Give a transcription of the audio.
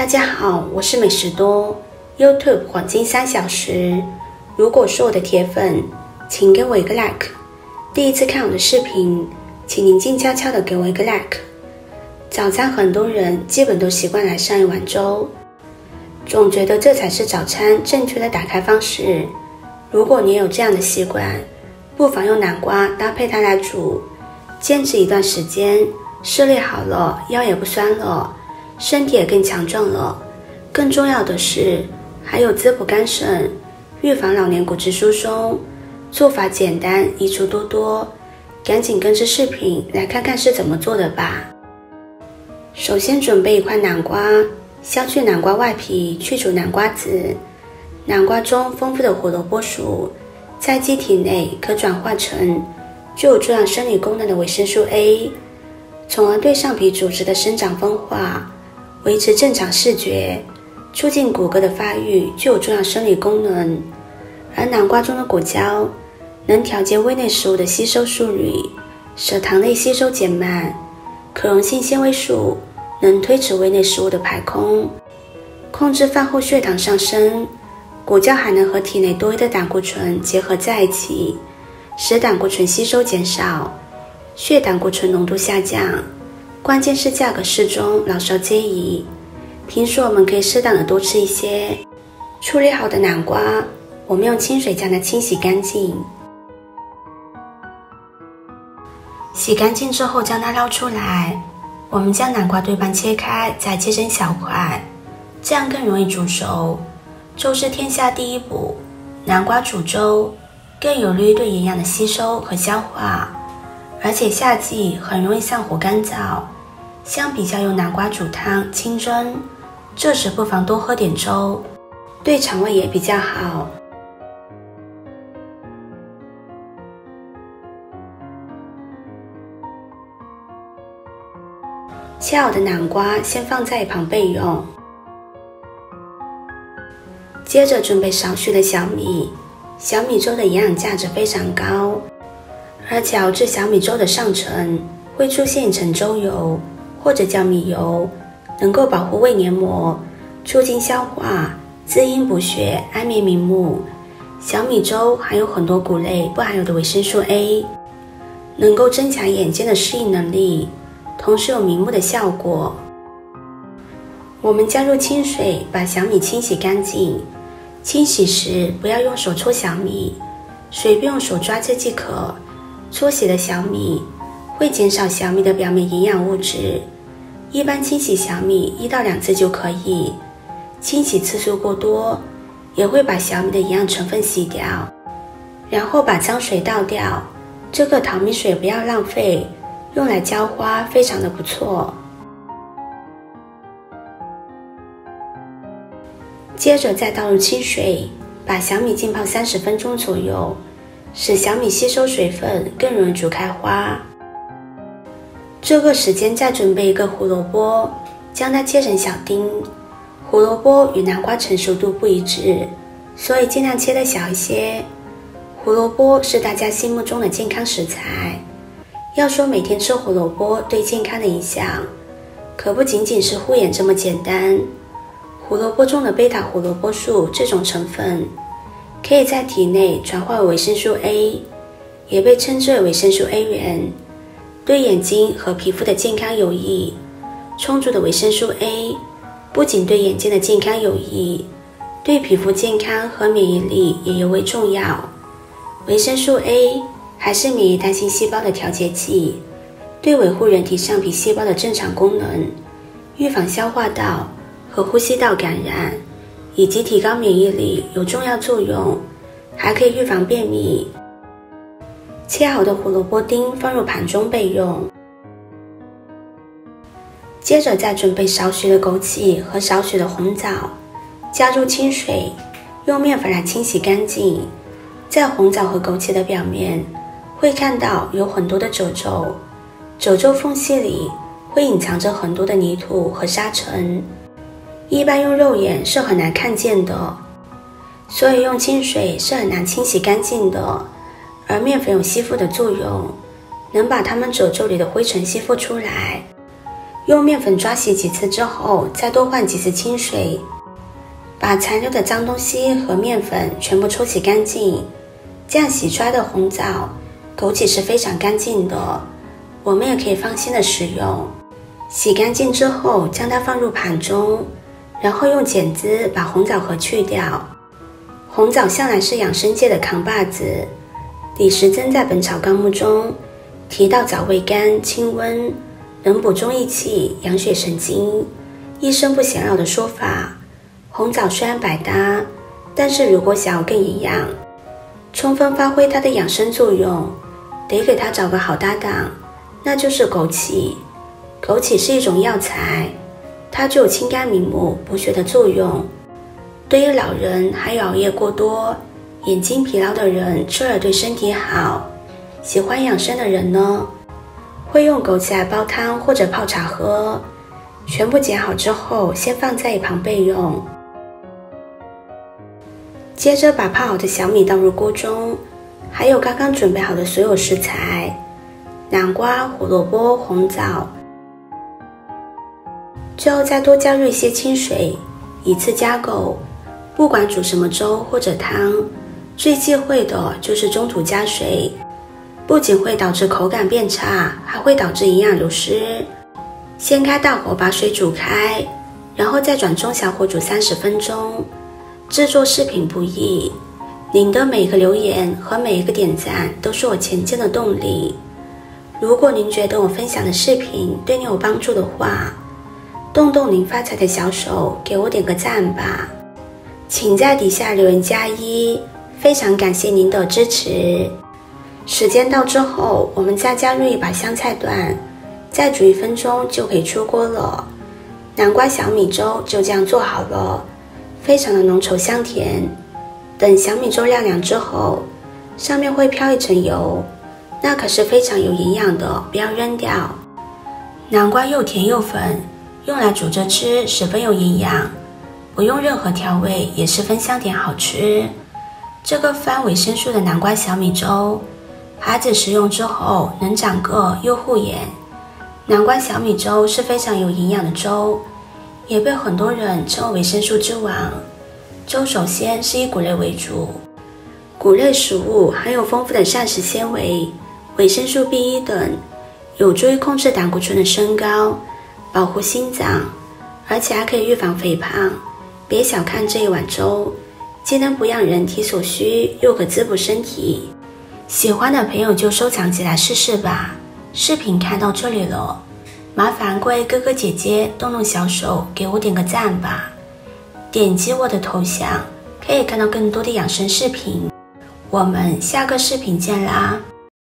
大家好，我是美食多 YouTube 黄金3小时。如果是我的铁粉，请给我一个 like。第一次看我的视频，请您静悄悄的给我一个 like。早餐很多人基本都习惯来上一碗粥，总觉得这才是早餐正确的打开方式。如果你也有这样的习惯，不妨用南瓜搭配它来煮，坚持一段时间，视力好了，腰也不酸了，身体也更强壮了。更重要的是，还有滋补肝肾，预防老年骨质疏松。做法简单，益处多多，赶紧跟着视频来看看是怎么做的吧。首先准备一块南瓜，削去南瓜外皮，去除南瓜籽。南瓜中丰富的胡萝卜素，在机体内可转化成具有重要生理功能的维生素 A， 从而对上皮组织的生长分化、维持正常视觉、促进骨骼的发育具有重要生理功能。而南瓜中的果胶能调节胃内食物的吸收速率，使糖类吸收减慢。可溶性纤维素能推迟胃内食物的排空，控制饭后血糖上升。果胶还能和体内多余的胆固醇结合在一起，使胆固醇吸收减少，血胆固醇浓度下降。关键是价格适中，老少皆宜。平时我们可以适当的多吃一些。处理好的南瓜，我们用清水将它清洗干净。洗干净之后将它捞出来，我们将南瓜对半切开，再切成小块，这样更容易煮熟。粥是天下第一补，南瓜煮粥更有利于对营养的吸收和消化，而且夏季很容易上火干燥，相比较用南瓜煮汤清蒸，这时不妨多喝点粥，对肠胃也比较好。切好的南瓜先放在一旁备用。接着准备少许的小米，小米粥的营养价值非常高，而且熬制小米粥的上层会出现一层粥油，或者叫米油，能够保护胃黏膜，促进消化，滋阴补血，安眠明目。小米粥含有很多谷类不含有的维生素 A， 能够增强眼睛的适应能力，同时有明目的效果。我们加入清水，把小米清洗干净。清洗时不要用手搓小米，随便用手抓着即可。搓洗的小米会减少小米的表面营养物质，一般清洗小米1到2次就可以。清洗次数过多，也会把小米的营养成分洗掉。然后把脏水倒掉，这个淘米水不要浪费，用来浇花非常的不错。接着再倒入清水，把小米浸泡30分钟左右，使小米吸收水分，更容易煮开花。这个时间再准备一个胡萝卜，将它切成小丁。胡萝卜与南瓜成熟度不一致，所以尽量切得小一些。胡萝卜是大家心目中的健康食材。要说每天吃胡萝卜对健康的影响，可不仅仅是护眼这么简单。胡萝卜中的贝塔胡萝卜素这种成分，可以在体内转化为维生素 A， 也被称之为维生素 A 源，对眼睛和皮肤的健康有益。充足的维生素 A 不仅对眼睛的健康有益，对皮肤健康和免疫力也尤为重要。维生素 A 还是免疫单性细胞的调节剂，对维护人体上皮细胞的正常功能，预防消化道和呼吸道感染，以及提高免疫力有重要作用，还可以预防便秘。切好的胡萝卜丁放入盘中备用。接着再准备少许的枸杞和少许的红枣，加入清水，用面粉来清洗干净。在红枣和枸杞的表面会看到有很多的褶皱，褶皱缝隙里会隐藏着很多的泥土和沙尘，一般用肉眼是很难看见的，所以用清水是很难清洗干净的。而面粉有吸附的作用，能把它们褶皱里的灰尘吸附出来。用面粉抓洗几次之后，再多换几次清水，把残留的脏东西和面粉全部抽洗干净。这样洗出来的红枣、枸杞是非常干净的，我们也可以放心的食用。洗干净之后，将它放入盘中，然后用剪子把红枣核去掉。红枣向来是养生界的扛把子，李时珍在《本草纲目》中提到枣味甘、清温，能补中益气、养血神经，一生不显老的说法。红枣虽然百搭，但是如果想要更营养，充分发挥它的养生作用，得给它找个好搭档，那就是枸杞。枸杞是一种药材，它具有清肝明目、补血的作用。对于老人还有熬夜过多、眼睛疲劳的人，吃了对身体好。喜欢养生的人呢，会用枸杞来煲汤或者泡茶喝，全部剪好之后先放在一旁备用。接着把泡好的小米倒入锅中，还有刚刚准备好的所有食材，南瓜、胡萝卜、红枣，最后再多加入一些清水，一次加够。不管煮什么粥或者汤，最忌讳的就是中途加水，不仅会导致口感变差，还会导致营养流失。先开大火把水煮开，然后再转中小火煮30分钟。制作视频不易，您的每一个留言和每一个点赞都是我前进的动力。如果您觉得我分享的视频对你有帮助的话，动动您发财的小手，给我点个赞吧。请在底下留言+1，非常感谢您的支持。时间到之后，我们再加入一把香菜段，再煮1分钟就可以出锅了。南瓜小米粥就这样做好了，非常的浓稠香甜。等小米粥晾凉之后，上面会飘一层油，那可是非常有营养的，不要扔掉。南瓜又甜又粉，用来煮着吃十分有营养，不用任何调味也十分香甜好吃。这个富维生素的南瓜小米粥，孩子食用之后能长个又护眼。南瓜小米粥是非常有营养的粥，也被很多人称为维生素之王。粥首先是以谷类为主，谷类食物含有丰富的膳食纤维、维生素 B1 等，有助于控制胆固醇的升高，保护心脏，而且还可以预防肥胖。别小看这一碗粥，既能补养人体所需，又可滋补身体。喜欢的朋友就收藏起来试试吧。视频看到这里了，麻烦各位哥哥姐姐动动小手给我点个赞吧。点击我的头像，可以看到更多的养生视频。我们下个视频见啦！